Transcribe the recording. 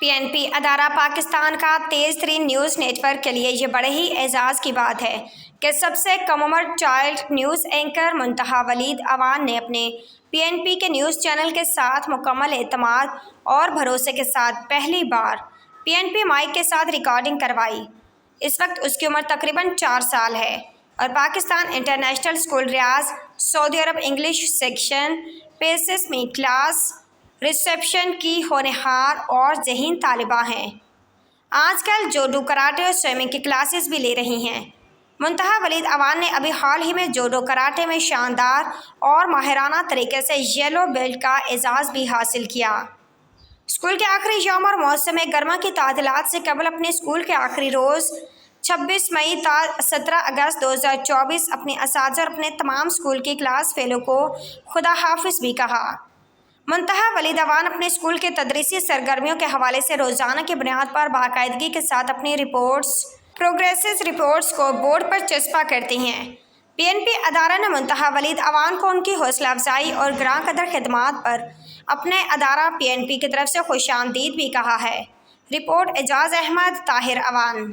PNP ادارہ پاکستان کا تیز ترین نیوز نیٹ ورک کے لیے یہ بڑے ہی اعزاز کی بات ہے کہ سب سے کم عمر چائلڈ نیوز اینکر منتہا ولید اوان نے اپنے PNP کے نیوز چینل کے ساتھ مکمل اعتماد اور بھروسے کے ساتھ پہلی بار PNP مائک کے ساتھ ریکارڈنگ کروائی۔ اس وقت اس کی عمر تقریباً 4 سال ہے اور پاکستان انٹرنیشنل اسکول ریاض، سعودی عرب انگلش سیکشن، پیسس میں کلاس ریسیپشن کی ہونہار اور ذہین طالبہ ہیں۔ آج کل جوڈو، کراٹے اور سوئمنگ کی کلاسز بھی لے رہی ہیں۔ منتہا ولید اوان نے ابھی حال ہی میں جوڈو کراٹے میں شاندار اور ماہرانہ طریقے سے یلو بیلٹ کا اعزاز بھی حاصل کیا۔ اسکول کے آخری یوم اور موسم گرما کی تعطیلات سے قبل اپنے اسکول کے آخری روز 26 مئی تا 17 اگست 2024 اپنے اساتذہ اور اپنے تمام اسکول کی کلاس فیلو کو خدا حافظ بھی کہا۔ منتہا ولید اوان اپنے اسکول کے تدریسی سرگرمیوں کے حوالے سے روزانہ کی بنیاد پر باقاعدگی کے ساتھ اپنی پروگریس رپورٹس کو بورڈ پر چسپاں کرتی ہیں۔ PNP ادارہ نے منتہا ولید اوان کو ان کی حوصلہ افزائی اور گراں قدر خدمات پر اپنے ادارہ PNP کی طرف سے خوش آمدید بھی کہا ہے۔ رپورٹ اعجاز احمد، طاہر اوان۔